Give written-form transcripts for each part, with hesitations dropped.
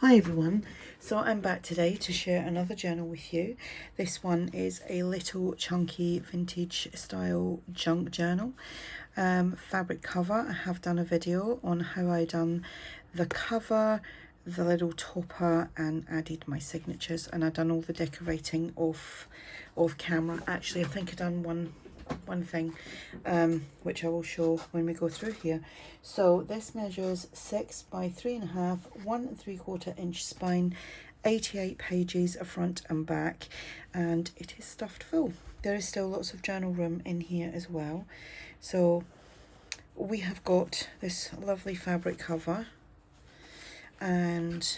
Hi everyone, so I'm back today to share another journal with you. This one is a little chunky vintage style junk journal. Fabric cover. I have done a video on how I done the cover, the little topper, and added my signatures, and I've done all the decorating off camera. Actually, I think I've done one thing which I will show when we go through here. So this measures 6 by 3.5, 1 3/4 inch spine, 88 pages front and back, and it is stuffed full. There is still lots of journal room in here as well. So we have got this lovely fabric cover and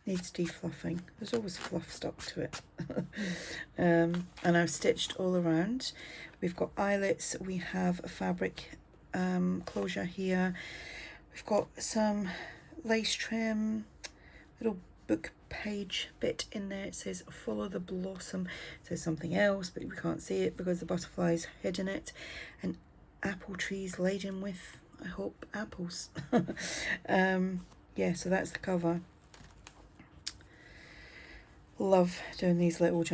needs defluffing. There's always fluff stuck to it. And I've stitched all around. We've got eyelets, we have a fabric closure here, we've got some lace trim, little book page bit in there. It says follow the blossom. It says something else, but we can't see it because the butterfly's hidden it. And apple trees laden with, I hope, apples. Yeah, so that's the cover. Love doing these little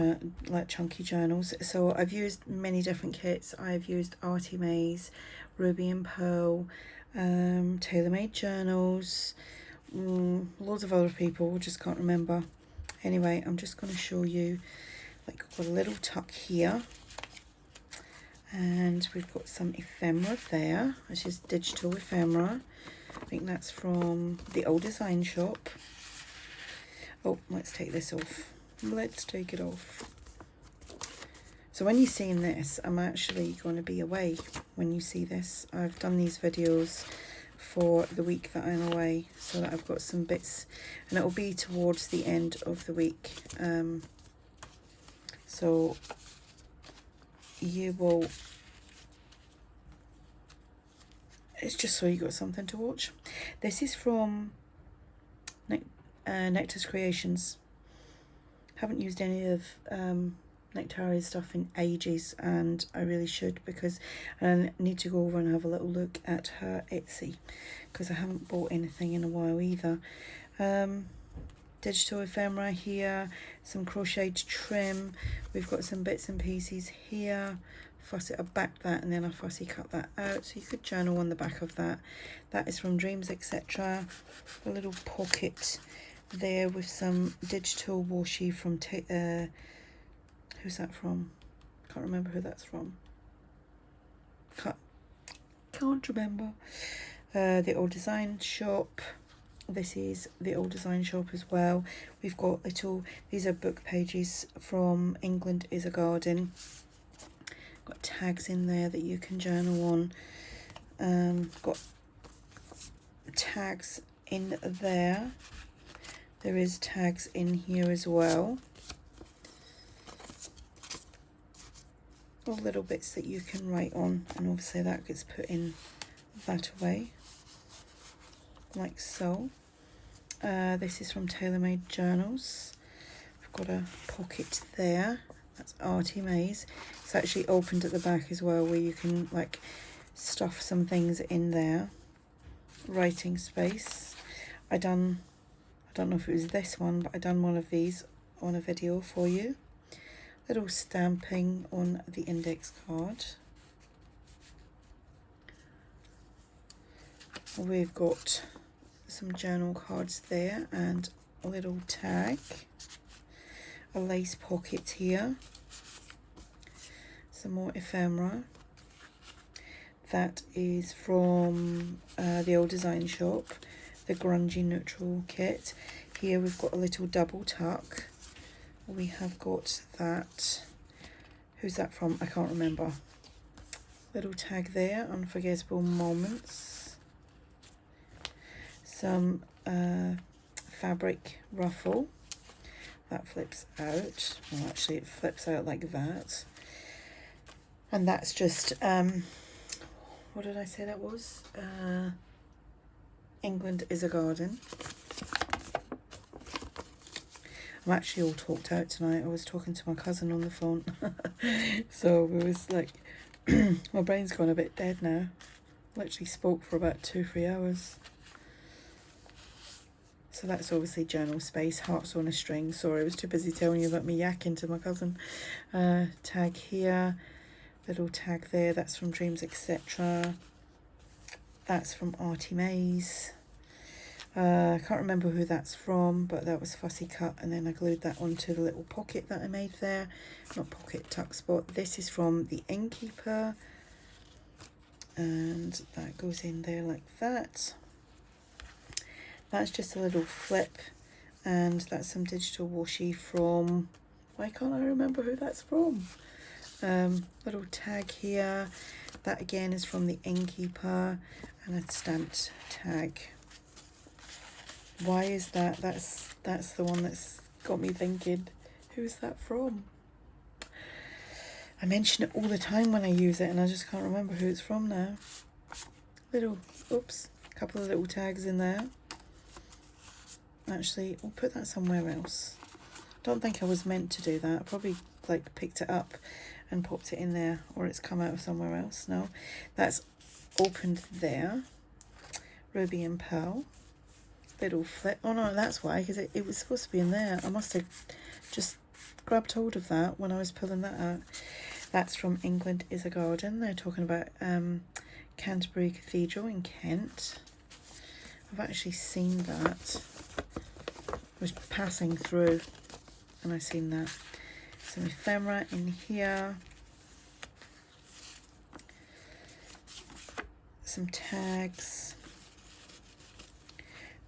like chunky journals. So I've used many different kits. I've used ARTYmaze, Ruby and Pearl, TaylorMadeJournals, loads of other people, just can't remember. Anyway, I'm just going to show you, like, we've got a little tuck here, and we've got some ephemera there, which is digital ephemera. I think that's from the old design shop. Oh, let's take this off. Let's take it off. So when you're seeing this, I'm actually going to be away when you see this. I've done these videos for the week that I'm away, so that I've got some bits, and it will be towards the end of the week. So you will, it's just so you got something to watch. This is from Nectar's Creations. Haven't used any of Nectaria's stuff in ages, and I really should, because I need to go over and have a little look at her Etsy, because I haven't bought anything in a while either. Digital ephemera here, some crocheted trim. We've got some bits and pieces here. Fussy, I backed that and then I fussy cut that out, so you could journal on the back of that. That is from Dreams Etc. A little pocket there with some digital washi from who's that from? Can't remember who that's from. Can't remember. The Old Design Shop. This is the Old Design Shop as well. We've got little, these are book pages from England is a Garden. Got tags in there that you can journal on. Got tags in there. There is tags in here as well. All little bits that you can write on, and obviously that gets put in that way, like so. This is from TaylorMadeJournals. We've got a pocket there. That's ARTYmaze. It's actually opened at the back as well, where you can like stuff some things in there. Writing space. I don't know if it was this one, but I done one of these on a video for you. Little stamping on the index card. We've got some journal cards there and a little tag. A lace pocket here. Some more ephemera. That is from the Old Design Shop, the Grungy Neutral kit. Here we've got a little double tuck. We have got that, who's that from? I can't remember. Little tag there, Unforgettable Moments. Some fabric ruffle. That flips out. Well, actually it flips out like that. And that's just, what did I say that was? England is a Garden. I'm actually all talked out tonight. I was talking to my cousin on the phone. So it was like, my brain's gone a bit dead now. Literally spoke for about 2-3 hours. So that's obviously journal space, hearts on a string. Sorry, I was too busy telling you about me yakking to my cousin. Tag here, little tag there, that's from Dreams Etc. That's from ARTYmaze. I can't remember who that's from, but that was fussy cut, and then I glued that onto the little pocket that I made there. Not pocket, tuck spot. This is from the Innkeeper, and that goes in there like that. That's just a little flip, and that's some digital washi from, why can't I remember who that's from? Little tag here. That again is from the Innkeeper, and a stamped tag. Why is that? That's the one that's got me thinking, who's that from? I mention it all the time when I use it, and I just can't remember who it's from now. Little, oops, couple of little tags in there. Actually, I'll put that somewhere else. Don't think I was meant to do that. I probably like picked it up and popped it in there, or it's come out of somewhere else. No, that's opened there. Ruby and Pearl. Little flip. Oh no, that's why, because it was supposed to be in there. I must have just grabbed hold of that when I was pulling that out. That's from England is a Garden. They're talking about Canterbury Cathedral in Kent. I've actually seen that. I was passing through and I seen that. Some ephemera in here. Some tags.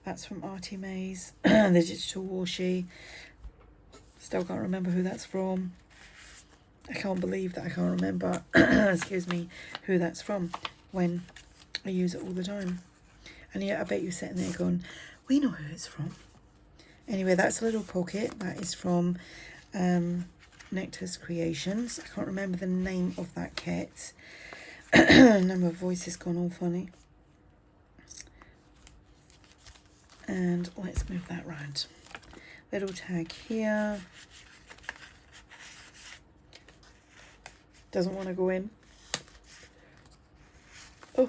That's from ARTYmaze. The digital washi. Still can't remember who that's from. I can't believe that I can't remember, excuse me, who that's from when I use it all the time. And yet I bet you're sitting there going, we know who it's from. Anyway, that's a little pocket. That is from Nectar's Creations. I can't remember the name of that kit. Now my voice has gone all funny. And let's move that round. Little tag here. Doesn't want to go in. Oh,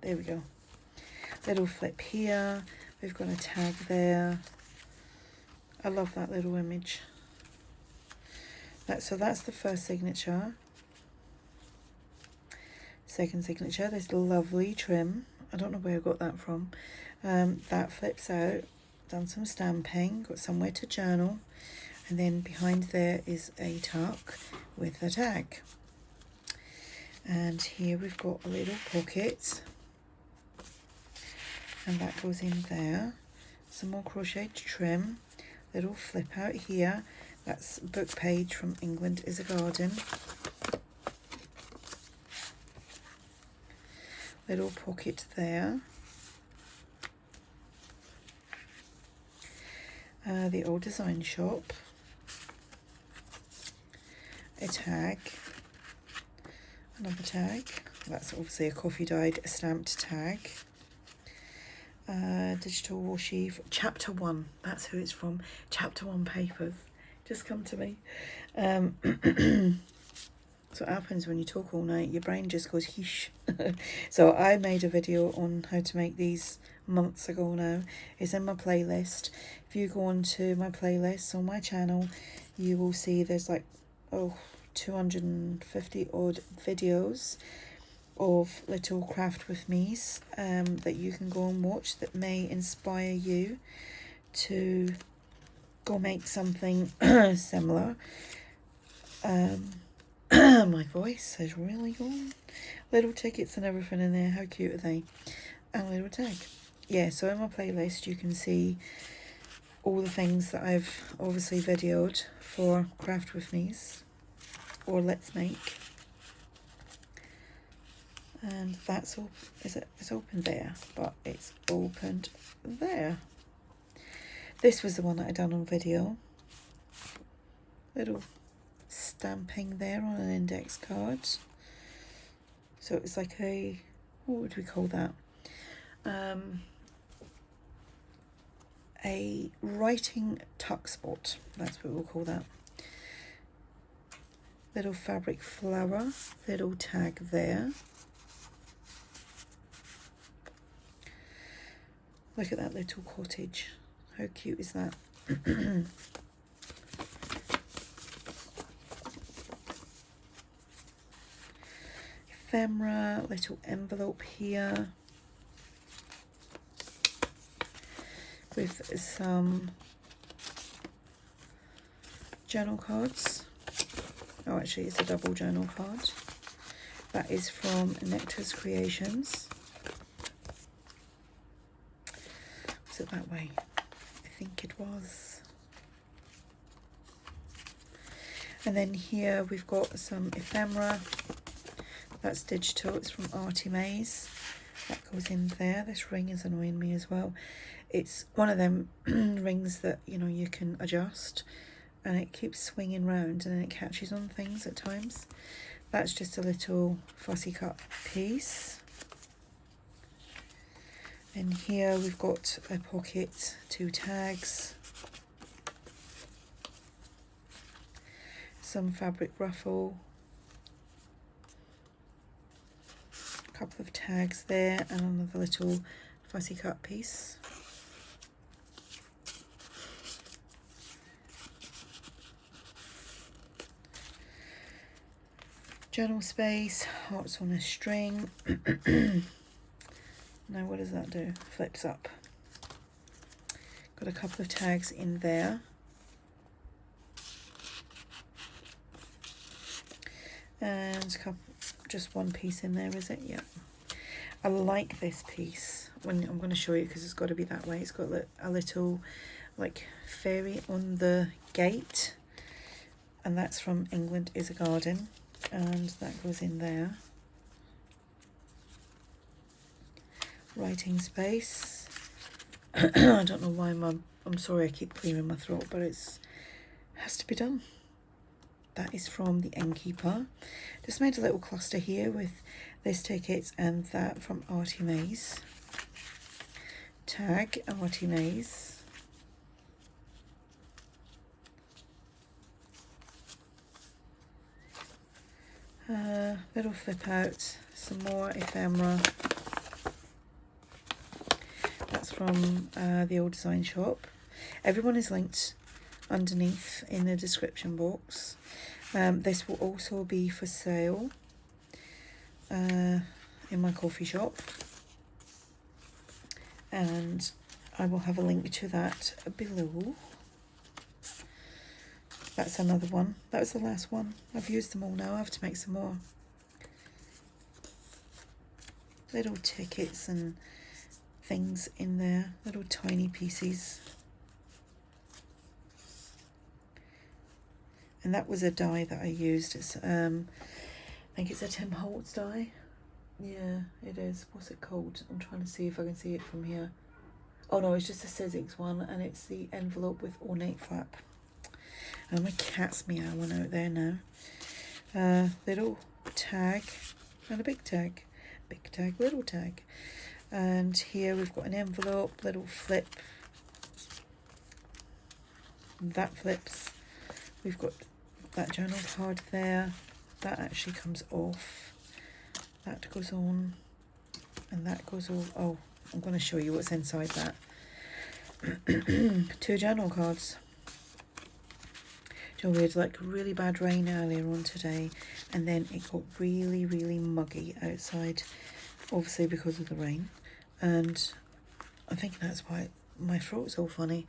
there we go. Little flip here. We've got a tag there. I love that little image. So that's the first signature. Second signature, this lovely trim. I don't know where I got that from. That flips out. Done some stamping. Got somewhere to journal. And then behind there is a tuck with a tag. And here we've got a little pocket. And that goes in there. Some more crocheted trim. Little flip out here. That's book page from England is a Garden. Little pocket there. The Old Design Shop. A tag. Another tag. That's obviously a coffee dyed stamped tag. Digital washi, chapter 1, that's who it's from. Chapter 1 papers, just come to me. So what happens when you talk all night, your brain just goes heesh. So I made a video on how to make these months ago now. It's in my playlist. If you go on to my playlist on my channel, you will see there's like 250 odd videos of little craft with me's that you can go and watch that may inspire you to go make something similar. My voice has really gone. Little tickets and everything in there. How cute are they? And a little tag. Yeah, so in my playlist you can see all the things that I've obviously videoed for craft with me's or let's make. And that's all. It's open there, but it's opened there. This was the one that I done on video. Little stamping there on an index card. So it's like a, what would we call that? A writing tuck spot. That's what we'll call that. Little fabric flower. Little tag there. Look at that little cottage. How cute is that? Ephemera, little envelope here with some journal cards. Oh, actually it's a double journal card. That is from Nectar's Creations. Was it that way? I think it was. And then here we've got some ephemera. That's digital, it's from ARTYmaze. That goes in there. This ring is annoying me as well. It's one of them rings that, you know, you can adjust and it keeps swinging round and then it catches on things at times. That's just a little fussy cut piece. And here we've got a pocket, 2 tags, some fabric ruffle, a couple of tags there, and another little fussy cut piece. Journal space, hearts on a string. Now what does that do? Flips up. Got a couple of tags in there. And just one piece in there, is it? Yeah. I like this piece. I'm going to show you because it's got to be that way. It's got a little like fairy on the gate. And that's from England is a Garden. And that goes in there. Writing space. I don't know why I'm sorry I keep clearing my throat, but it has to be done. That is from the Innkeeper. Just made a little cluster here with this ticket and that from ARTYmaze. Tag ARTYmaze. Little flip out, some more ephemera. That's from the Old Design Shop. Everyone is linked underneath in the description box. This will also be for sale in my coffee shop, and I will have a link to that below. That's another one. That was the last one. I've used them all now. I have to make some more. Little tickets and things in there. Little tiny pieces. And that was a die that I used. It's I think it's a Tim Holtz die. Yeah, it is. What's it called? I'm trying to see if I can see it from here. Oh no, it's just a Sizzix one, and it's the envelope with ornate flap. And my cat's meowing out there now. Little tag and a big tag. Big tag, little tag. And here we've got an envelope, little flip. That flips. We've got that journal card there. That actually comes off. That goes on. And that goes off. Oh, I'm going to show you what's inside that. 2 journal cards. We had like really bad rain earlier on today, and then it got really, really muggy outside, obviously because of the rain, and I think that's why my throat's all funny.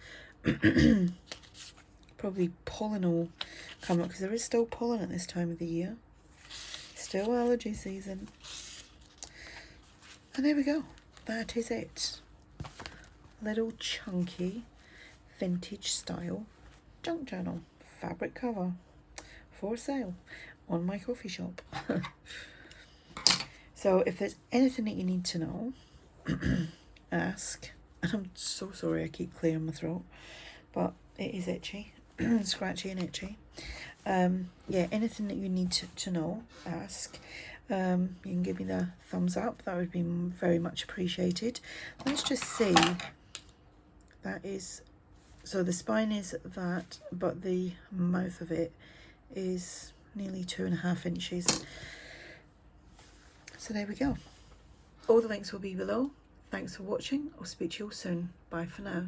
Probably pollen all come up, because there is still pollen at this time of the year. Still allergy season. And there we go. That is it. Little chunky vintage style junk journal. Fabric cover for sale on my coffee shop. So if there's anything that you need to know, ask. I'm so sorry I keep clearing my throat, but it is itchy. Scratchy and itchy. Yeah, anything that you need to know, ask. You can give me the thumbs up. That would be very much appreciated. Let's just see. That is... So the spine is that, but the mouth of it is nearly 2.5 inches. So there we go. All the links will be below. Thanks for watching. I'll speak to you all soon. Bye for now.